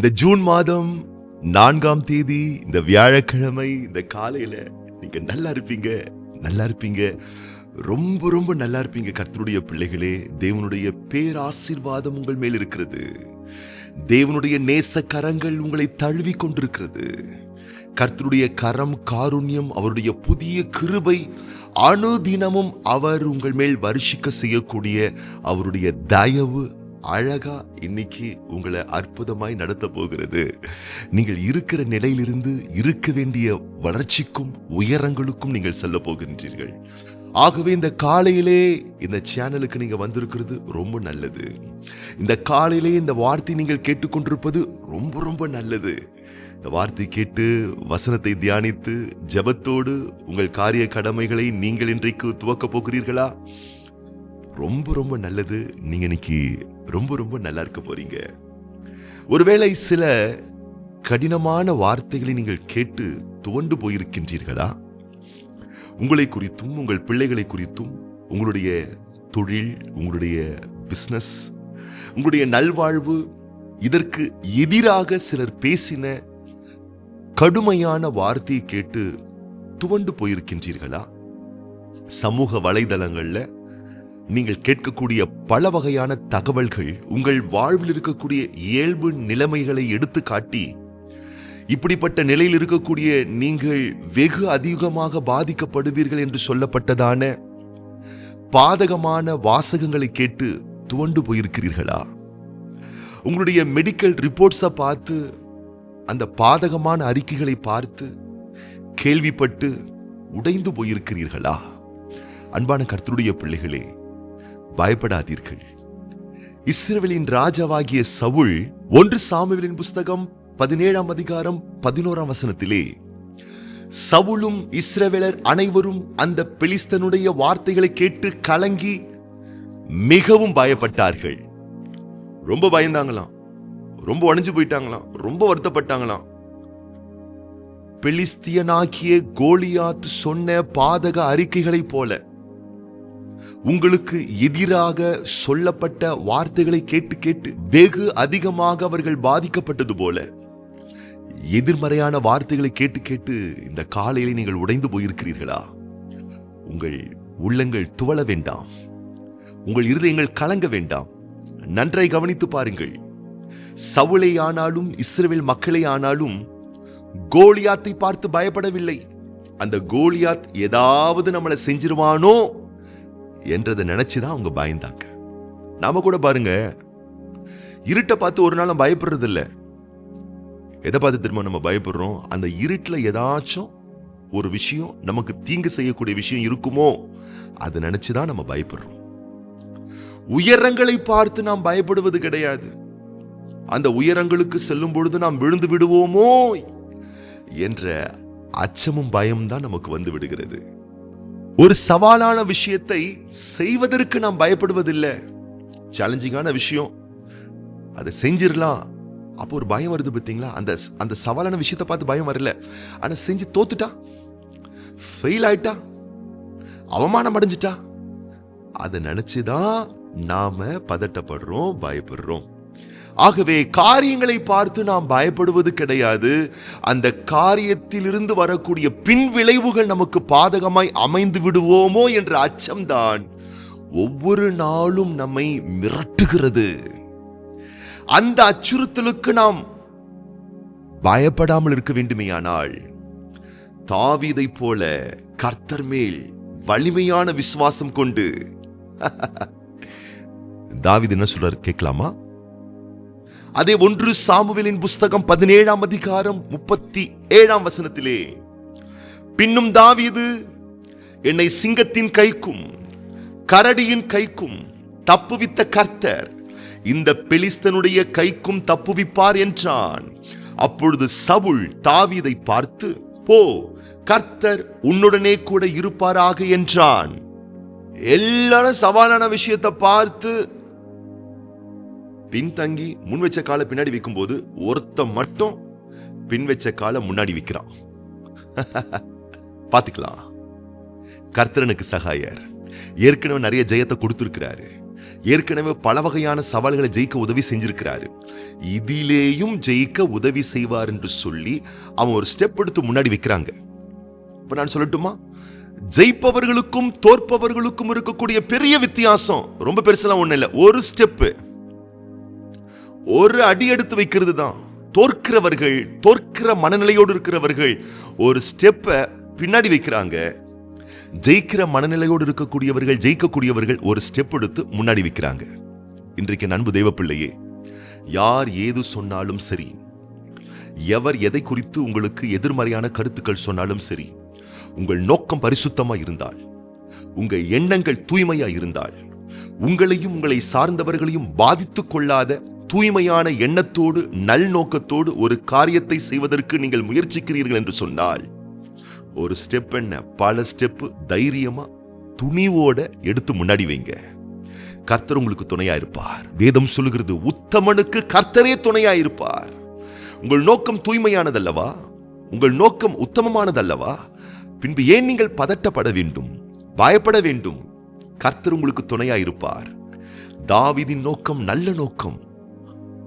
இந்த ஜூன் மாதம் 4ஆம் தேதி இந்த வியாழக்கிழமை இந்த காலையில நீங்க நல்லா இருப்பீங்க, ரொம்ப ரொம்ப நல்லா இருப்பீங்க. கர்த்தருடைய பிள்ளைகளே, தேவனுடைய பேராசீர்வாதம் உங்கள் மேல் இருக்கிறது. தேவனுடைய நேச கரங்கள் உங்களை தழுவி கொண்டிருக்கிறது. கர்த்தருடைய கரம், காருண்யம், அவருடைய புதிய கிருபை அனுதினமும் அவர் உங்கள் மேல் வருஷிக்க செய்யக்கூடிய அவருடைய தயவு அழகா இன்னைக்கு உங்களை அற்புதமாய் நடத்த போகிறது. நீங்கள் இருக்கிற நிலையிலிருந்து இருக்க வேண்டிய வளர்ச்சிக்கும் உயரங்களுக்கும் நீங்கள் செல்ல போகின்றீர்கள். ஆகவே இந்த காலையிலே இந்த சேனலுக்கு நீங்க வந்திருக்கிறது ரொம்ப நல்லது. இந்த காலையிலே இந்த வார்த்தை நீங்கள் கேட்டுக்கொண்டிருப்பது ரொம்ப ரொம்ப நல்லது. இந்த வார்த்தை கேட்டு வசனத்தை தியானித்து ஜெபத்தோடு உங்கள் காரிய கடமைகளை நீங்கள் இன்றைக்கு துவக்க போகிறீர்களா? ரொம்ப ரொம்ப நல்லது. நீங்க இன்னைக்கு ரொம்ப ரொம்ப நல்லா இருக்க போறீங்க. ஒருவேளை சில கடினமான வார்த்தைகளை நீங்கள் கேட்டு துவண்டு போயிருக்கின்றீர்களா? உங்களை குறித்தும் உங்கள் பிள்ளைகளை குறித்தும், உங்களுடைய தொழில், உங்களுடைய பிசினஸ், உங்களுடைய நல்வாழ்வு, இதற்கு எதிராக சிலர் பேசின கடுமையான வார்த்தையை கேட்டு துவண்டு போயிருக்கின்றீர்களா? சமூக வலைதளங்கள்ல நீங்கள் கேட்கக்கூடிய பல வகையான தகவல்கள் உங்கள் வாழ்வில் இருக்கக்கூடிய இயல்பு நிலைமைகளை எடுத்து காட்டி, இப்படிப்பட்ட நிலையில் இருக்கக்கூடிய நீங்கள் வெகு அதிகமாக பாதிக்கப்படுவீர்கள் என்று சொல்லப்பட்டதான பாதகமான வாசகங்களை கேட்டு துவண்டு போயிருக்கிறீர்களா? உங்களுடைய மெடிக்கல் ரிப்போர்ட்ஸை பார்த்து, அந்த பாதகமான அறிக்கைகளை பார்த்து கேள்விப்பட்டு உடைந்து போயிருக்கிறீர்களா? அன்பான கர்த்தருடைய பிள்ளைகளே, பயப்படாதீர்கள். இஸ்ரவேலின் ராஜாவாகிய சவுல் 1 சாமுவேலின் புஸ்தகம் 17ஆம் அதிகாரம் 11ஆம் வசனத்திலே, சவுலும் இஸ்ரவேலர் அனைவரும் அந்த பெலிஸ்தனுடைய வார்த்தைகளை கேட்டு கலங்கி மிகவும் பயப்பட்டார்கள். ரொம்ப பயந்தாங்களாம், ரொம்ப உடைஞ்சு போயிட்டாங்களாம், ரொம்ப வருத்தப்பட்டாங்களாம். பெலிஸ்தியனாகிய கோலியாத் சொன்ன பாதக அறிக்கைகளைப் போல உங்களுக்கு எதிராக சொல்லப்பட்ட வார்த்தைகளை கேட்டு கேட்டு வெகு அதிகமாக அவர்கள் பாதிக்கப்பட்டது போல எதிர்மறையான வார்த்தைகளை கேட்டு கேட்டு இந்த காலையில் நீங்கள் உடைந்து போயிருக்கிறீர்களா? உங்கள் உள்ளங்கள் துவள வேண்டாம், உங்கள் இருதயங்கள் கலங்க வேண்டாம். நன்றாய் கவனித்து பாருங்கள். சவுலை ஆனாலும் இஸ்ரவேல் மக்களை ஆனாலும் கோலியாத்தை பார்த்து பயப்படவில்லை. அந்த கோலியாத் ஏதாவது நம்மளை செஞ்சிருவானோ என்றதை நினைச்சுதான் அவங்க பயந்தாங்க. நாம கூட பாருங்க, இருட்டை பார்த்து ஒரு நாளும் பயப்படுறது இல்லை. எதை பார்த்து திரும்ப நம்ம பயப்படுறோம்? அந்த இருட்டுல ஏதாச்சும் ஒரு விஷயம், நமக்கு தீங்கு செய்யக்கூடிய விஷயம் இருக்குமோ அதை நினைச்சுதான் நம்ம பயப்படுறோம். உயரங்களை பார்த்து நாம் பயப்படுவது கிடையாது. அந்த உயரங்களுக்கு செல்லும் பொழுது நாம் விழுந்து விடுவோமோ என்ற அச்சமும் பயம்தான் நமக்கு வந்து விடுகிறது. ஒரு சவாலான விஷயத்தை செய்வதற்கு நாம் பயப்படுவதில்லை. சேலஞ்சிங்கான விஷயம், அதை செஞ்சிடலாம், அப்போ ஒரு பயம் வருது. பார்த்தீங்களா? அந்த சவாலான விஷயத்தை பார்த்து பயம் வரல. ஆனா செஞ்சு தோத்துட்டா, ஃபெயில் ஆயிட்டா, அவமானம் அடைஞ்சிட்டா, அதை நினைச்சுதான் நாம பதட்டப்படுறோம், பயப்படுறோம். ஆகவே காரியங்களை பார்த்து நாம் பயப்படுவது கிடையாது. அந்த காரியத்திலிருந்து வரக்கூடிய பின் விளைவுகள் நமக்கு பாதகமாய் அமைந்து விடுவோமோ என்ற அச்சம்தான் ஒவ்வொரு நாளும் நம்மை மிரட்டுகிறது. அந்த அச்சுறுத்தலுக்கு நாம் பயப்படாமல் இருக்க வேண்டுமேயானால், தாவீதை போல கர்த்தர் மேல் வலிமையான விசுவாசம் கொண்டு தாவீது என்ன சொல்றாரு கேட்கலாமா? அதே 1 சாமுவேலின் புஸ்தகம் 17ஆம் அதிகாரம் 37ஆம் வசனத்திலே, பின்னும் தாவீது என்னை சிங்கத்தின் கைக்கும் கரடியின் கைக்கும் தப்புவித்த கர்த்தர் இந்த பெலிஸ்தனுடைய கைக்கும் தப்புவிப்பார் என்றான். அப்பொழுது சவுல் தாவீதை பார்த்து, போ, கர்த்தர் உன்னுடனே கூட இருப்பாராக என்றான். எல்லாரும் சவாலான விஷயத்தை பார்த்து பின்தங்கி முன் வச்ச காலை பின்னாடி வைக்கும் போது ஒருத்த மட்டும் பின் வச்ச காலை முன்னாடி வைக்கிறான். பாத்துக்கலாம். கர்த்தரனுக்கு சகாயர், ஏற்கனவே நிறைய ஜெயத்தை கொடுத்திருக்கிறாரு. ஏற்கனவே பல வகையான சவால்களை ஜெயிக்க உதவி செஞ்சிருக்கிறாரு. இதிலேயும் ஜெயிக்க உதவி செய்வார் என்று சொல்லி அவன் ஒரு ஸ்டெப் எடுத்து முன்னாடி வைக்கிறாங்க. இப்ப நான் சொல்லட்டுமா, ஜெயிப்பவர்களுக்கும் தோற்பவர்களுக்கும் இருக்கக்கூடிய பெரிய வித்தியாசம் ரொம்ப பெருசெல்லாம் ஒண்ணு இல்லை. ஒரு ஸ்டெப், ஒரு அடி எடுத்து வைக்கிறது தான். தோற்கிறவர்கள், தோற்கிற மனநிலையோடு இருக்கிறவர்கள் ஒரு ஸ்டெப்பை பின்னாடி வைக்கிறாங்க. ஜெயிக்கிற மனநிலையோடு இருக்கக்கூடியவர்கள், ஜெயிக்கக்கூடியவர்கள் ஒரு ஸ்டெப் எடுத்து முன்னாடி வைக்கிறாங்க. இன்றைக்கு அன்பு தெய்வ பிள்ளையே, யார் ஏது சொன்னாலும் சரி, எவர் எதை குறித்து உங்களுக்கு எதிர்மறையான கருத்துக்கள் சொன்னாலும் சரி, உங்கள் நோக்கம் பரிசுத்தமா இருந்தால், உங்கள் எண்ணங்கள் தூய்மையா இருந்தால், உங்களையும் உங்களை சார்ந்தவர்களையும் பாதித்துக் கொள்ளாத தூய்மையான எண்ணத்தோடு நல் நோக்கத்தோடு ஒரு காரியத்தை செய்வதற்கு நீங்கள் முயற்சிக்கிறீர்கள் என்று சொன்னால், ஒரு ஸ்டெப் என்ன, பல ஸ்டெப் தைரியமா துணிவோட எடுத்து முன்னாடி வைங்க. கர்த்தர் உங்களுக்கு துணையா இருப்பார். வேதம் சொல்லுகிறது, உத்தமனுக்கு கர்த்தரே துணையா இருப்பார். உங்கள் நோக்கம் தூய்மையானதல்லவா? உங்கள் நோக்கம் உத்தமமானதல்லவா? பின்பு ஏன் நீங்கள் பதட்டப்பட வேண்டும், பயப்பட வேண்டும்? கர்த்தர் உங்களுக்கு துணையா இருப்பார். தாவீதின் நோக்கம் நல்ல நோக்கம்.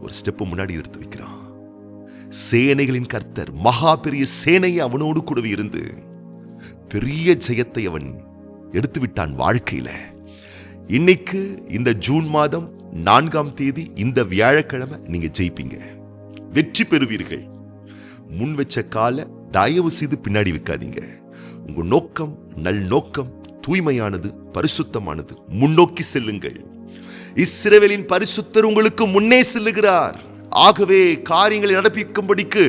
ஒரு ஸ்டெப் முன்னாடி எடுத்து வைக்கிறான். சேனைகளின் கர்த்தர் மகா பெரிய சேனையை அவனோடு கூடவே இருந்து பெரிய ஜெயத்தை அவன் எடுத்து விட்டான் வாழ்க்கையில. இன்னைக்கு இந்த ஜூன் மாதம் 4ஆம் தேதி இந்த வியாழக்கிழமை நீங்க ஜெயிப்பீங்க, வெற்றி பெறுவீர்கள். முன் வச்ச கால தயவு செய்து பின்னாடி வைக்காதீங்க. உங்க நோக்கம் நல் நோக்கம், தூய்மையானது, பரிசுத்தமானது. முன்னோக்கி செல்லுங்கள். இஸ்ரவேலின் பரிசுத்தர் உங்களுக்கு முன்னே செல்லுகிறார். ஆகவே காரியங்களை நடப்பிக்கும்படிக்கு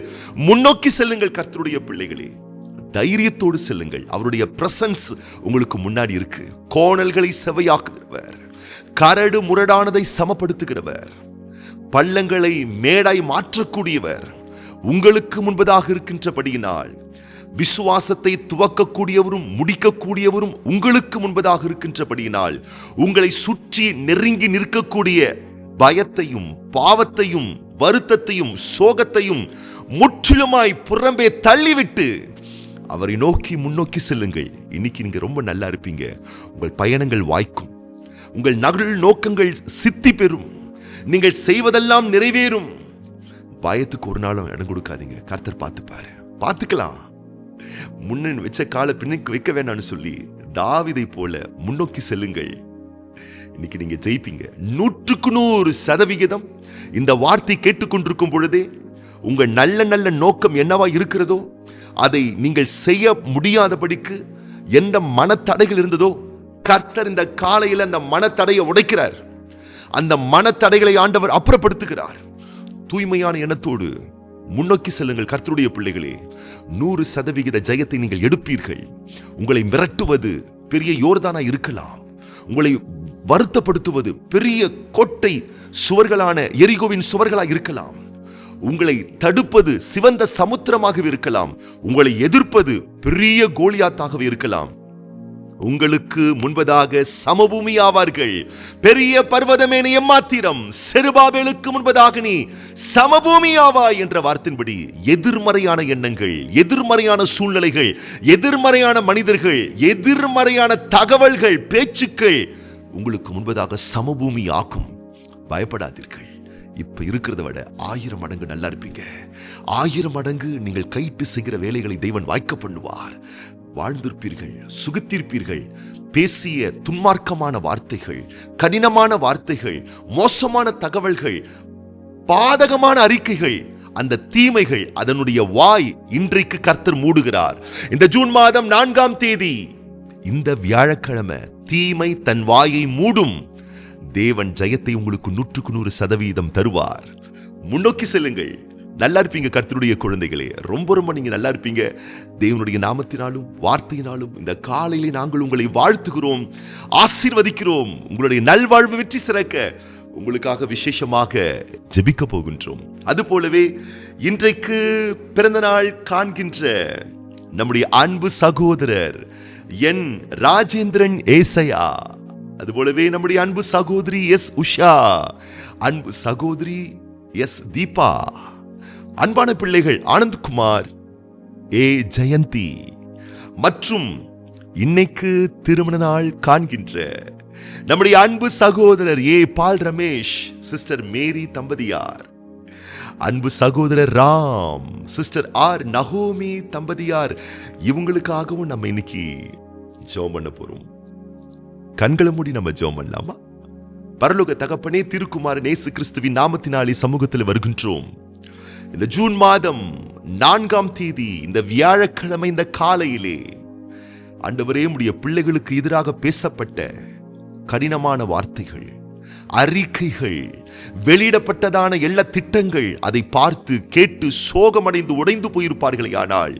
முன்னோக்கி செல்லுங்கள். கர்த்தருடைய பிள்ளைகளே, தைரியத்தோடு செல்லுங்கள். அவருடைய பிரசன்ஸ் உங்களுக்கு முன்னாடி இருக்கு. கோணல்களை செவையாக்குகிறவர், கரடு முரடானதை சமப்படுத்துகிறவர், பள்ளங்களை மேடாய் மாற்றக்கூடியவர் உங்களுக்கு முன்பதாக இருக்கின்றபடியினால், விசுவாசத்தை துவக்கக்கூடியவரும் முடிக்கக்கூடியவரும் உங்களுக்கு முன்பதாக இருக்கின்றபடியினால், உங்களை சுற்றி நெருங்கி நிற்கக்கூடிய பயத்தையும் பாவத்தையும் வருத்தத்தையும் சோகத்தையும் முற்றிலுமாய் புறம்பே தள்ளிவிட்டு அவரை நோக்கி முன்னோக்கி செல்லுங்கள். இன்னைக்கு நீங்க ரொம்ப நல்லா இருப்பீங்க. உங்கள் பயணங்கள் வாய்க்கும், உங்கள் நகல் நோக்கங்கள் சித்தி பெறும், நீங்கள் செய்வதெல்லாம் நிறைவேறும். பயத்துக்கு ஒரு நாளும் இடம் கொடுக்காதீங்க. கர்த்தர் பார்த்துப்பாரு. பார்த்துக்கலாம். முன்ன வச்ச கால பின்னுக்கு வைக்க வேண்டாம்னு சொல்லி தாவீதை போல முன்னோக்கி செல்லுங்கள். இன்னைக்கு நீங்க ஜெயிப்பீங்க. 100% இந்த வார்த்தை கேட்டுக்கொண்டிருக்கும் பொழுதே உங்க நல்ல நல்ல நோக்கம் என்னவா இருக்கிறதோ அதை நீங்கள் செய்ய முடியாதபடிக்கு எந்த மனத்தடைகள் இருந்ததோ, கர்த்தர் இந்த காலையில் அந்த மனத்தடையை உடைக்கிறார். அந்த மனத்தடைகளை ஆண்டவர் அப்புறப்படுத்துகிறார். தூய்மையான எண்ணத்தோடு முன்னோக்கி செல்லுங்கள். கர்த்தருடைய பிள்ளைகளே, 100% ஜெயத்தை நீங்கள் எடுப்பீர்கள். உங்களை மிரட்டுவது பெரிய யோர்தானா இருக்கலாம். உங்களை வருத்தப்படுத்துவது பெரிய கோட்டை சுவர்களான எரிகோவின் சுவர்களாக இருக்கலாம். உங்களை தடுப்பது சிவந்த சமுத்திரமாகவே இருக்கலாம். உங்களை எதிர்ப்பது பெரிய கோலியாத்தாகவே இருக்கலாம். உங்களுக்கு முன்பதாக சமபூமி ஆவார்கள். பெரிய பர்வதமே நீ எம்மாத்திரம், செருபாபேலுக்கு முன்பதாக நீ சமபூமி ஆவாய் என்ற வார்த்தையின்படி எதிர்மறையான எண்ணங்கள், எதிர்மறையான சூழ்நிலைகள், எதிர்மறையான மனிதர்கள், எதிர்மறையான தகவல்கள், பேச்சுக்கள் உங்களுக்கு முன்பதாக சமபூமி ஆக்கும். பயப்படாதீர்கள். இப்ப இருக்கிறத விட 1000 மடங்கு நல்லா இருப்பீங்க. 1000 மடங்கு நீங்கள் கையிட்டு செய்கிற வேலைகளை தேவன் வாய்க்க பண்ணுவார். வாழ்ந்திருப்பீர்கள், சுகித்திருப்பீர்கள். பேசிய துன்மார்க்கமான வார்த்தைகள், கடினமான வார்த்தைகள், மோசமான தகவல்கள், பாதகமான அறிக்கைகள், அந்த தீமைகள், அதனுடைய வாய் இன்றைக்கு கர்த்தர் மூடுகிறார். இந்த ஜூன் மாதம் 4ஆம் தேதி இந்த வியாழக்கிழமை தீமை தன் வாயை மூடும். தேவன் ஜெயத்தை உங்களுக்கு 100% தருவார். முன்னோக்கி செல்லுங்கள். நல்லா இருப்பீங்க கர்த்தருடைய குழந்தைகளே. ரொம்ப நீங்க நல்லா இருப்பீங்க. தேவனுடைய நாமத்தினாலும் வார்த்தையினாலும் இந்த காலையிலே நாங்கள் உங்களை வாழ்த்துகிறோம், ஆசீர்வதிக்கிறோம். உங்களுடைய நல்வாழ்வு வெற்றி சிறக்க உங்களுக்காக விசேஷமாக ஜெபிக்க போகின்றோம். அது போலவே இன்றைக்கு பிறந்த நாள் காண்கின்ற நம்முடைய அன்பு சகோதரர் என் ராஜேந்திரன் ஏசையா, அதுபோலவே நம்முடைய அன்பு சகோதரி எஸ் உஷா, அன்பு சகோதரி எஸ் தீபா, அன்பான பிள்ளைகள் ஆனந்த்குமார், ஏ ஜெயந்தி மற்றும் இன்னைக்கு திருமண நாள் காண்கின்ற நம்முடைய அன்பு சகோதரர் ஏ பால் ரமேஷ், சிஸ்டர் மேரி தம்பதியார், அன்பு சகோதரர் ராம், சிஸ்டர் ஆர் நகோமி தம்பதியார், இவங்களுக்காகவும் நம்ம இன்னைக்கு ஜெபம் பண்ண போறோம். கண்களை மூடி நம்ம ஜெபம் பண்ணலாமா? பரலோக தகப்பனே, திருக்குமாரன் இயேசு கிறிஸ்துவின் நாமத்தினாலே சமூகத்தில் வருகின்றோம். இந்த ஜூன் மாதம் 4ஆம் தேதி இந்த வியாழக்கிழமை இந்த காலையிலே ஆண்டவரே, உம்முடைய பிள்ளைகளுக்கு எதிராக பேசப்பட்ட கடினமான வார்த்தைகள், அறிக்கைகள், வெளியிடப்பட்டதான எல்லா திட்டங்கள், அதை பார்த்து கேட்டு சோகமடைந்து உடைந்து போயிருப்பார்களே. ஆனால்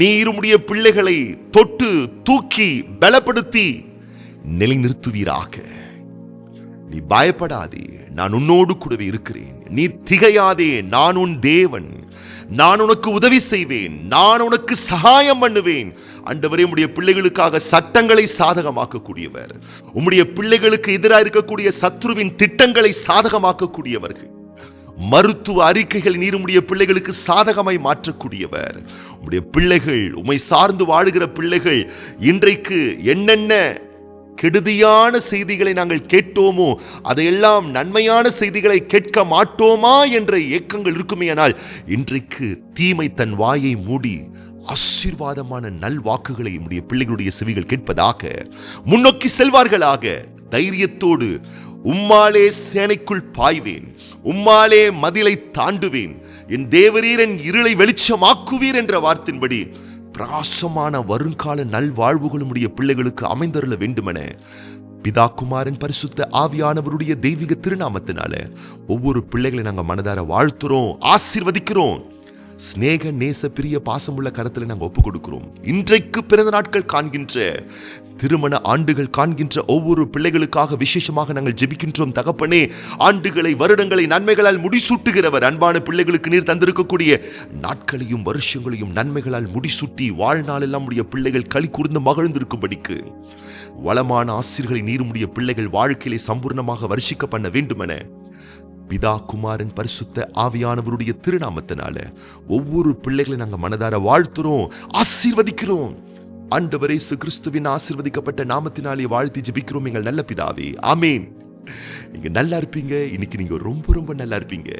நீர் உம்முடைய பிள்ளைகளை தொட்டு தூக்கி பலப்படுத்தி நிலைநிறுத்துவீராக. நீ பயப்படாதே, நான் உன்னோடு கூடவே இருக்கிறேன். நீ திகையாதே, நான் உன் தேவன். நான் உனக்கு உதவி செய்வேன், நான் உனக்கு சகாயம் பண்ணுவேன். ஆண்டவரே, உம்முடைய பிள்ளைகளுக்காக சட்டங்களை சாதகமாக்கக்கூடியவர், உம்முடைய பிள்ளைகளுக்கு எதிராக இருக்கக்கூடிய சத்ருவின் திட்டங்களை சாதகமாக்கக்கூடியவர்கள், மருத்துவ அறிக்கைகள் நீர் உம்முடைய பிள்ளைகளுக்கு சாதகமாய் மாற்றக்கூடியவர். உம்முடைய பிள்ளைகள், உம்மை சார்ந்து வாழுகிற பிள்ளைகள், இன்றைக்கு என்னென்ன கெடுதியான செய்திகளை நாங்கள் கேட்டோமோ அதையெல்லாம் நன்மையான செய்திகளை கேட்க மாட்டோமா என்ற ஏக்கங்கள் இருக்குமேயானால், இன்றைக்கு தீமை தன் வாயை மூடி ஆசீர்வாதமான நல் வாக்குகளை நம்முடைய பிள்ளைகளுடைய செவிகள் கேட்பதாக, முன்னோக்கி செல்வார்களாக. தைரியத்தோடு உம்மாலே சேனைக்குள் பாய்வேன், உம்மாலே மதிலை தாண்டுவேன், என் தேவரீர் என் இருளை வெளிச்சமாக்குவீர் என்ற வார்த்தையின்படி பிரகாசமான வருங்கால நல்வாழ்வுகளும் உடைய பிள்ளைகளுக்கு அமைந்தருள வேண்டுமென பிதா, குமாரன், பரிசுத்த ஆவியானவருடைய தெய்வீக திருநாமத்தினால ஒவ்வொரு பிள்ளைகளை நாங்கள் மனதார வாழ்த்துறோம், ஆசீர்வதிக்கிறோம். ஸ்நேக நேச பிரிய பாசமுள்ள கரத்தில் நாங்கள் ஒப்பு கொடுக்கிறோம். இன்றைக்கு பிறந்த நாட்கள் காண்கின்ற, திருமண ஆண்டுகள் காண்கின்ற ஒவ்வொரு பிள்ளைகளுக்காக விசேஷமாக நாங்கள் ஜெபிக்கின்றோம். தகப்பனே, ஆண்டுகளை, வருடங்களை நன்மைகளால் முடிசூட்டுகிறவர். அன்பான பிள்ளைகளுக்கு நீர் தந்திருக்கக்கூடிய நாட்களையும் வருஷங்களையும் நன்மைகளால் முடிசூட்டி வாழ்நாளெல்லாம் உடைய பிள்ளைகள் களி கூர்ந்து மகிழ்ந்திருக்கும்படிக்கு வளமான ஆசீர்களை நீர் உடைய பிள்ளைகள் வாழ்க்கையிலே சம்பூர்ணமாக வருஷிக்க பண்ண வேண்டுமென பிதா, குமாரன், பரிசுத்த ஆவியானவருடைய திருநாமத்தினால ஒவ்வொரு பிள்ளைகளை நாங்கள் மனதார வாழ்த்துறோம், ஆசீர்வதிக்கிறோம். ஆண்டவர் இயேசு கிறிஸ்துவின் ஆசீர்வதிக்கப்பட்ட நாமத்தினாலே வாழ்த்தி ஜெபிக்கிறோம் எங்கள் நல்ல பிதாவே, ஆமேன். நீங்க நல்லா இருப்பீங்க. இன்னைக்கு நீங்க ரொம்ப ரொம்ப நல்லா இருப்பீங்க.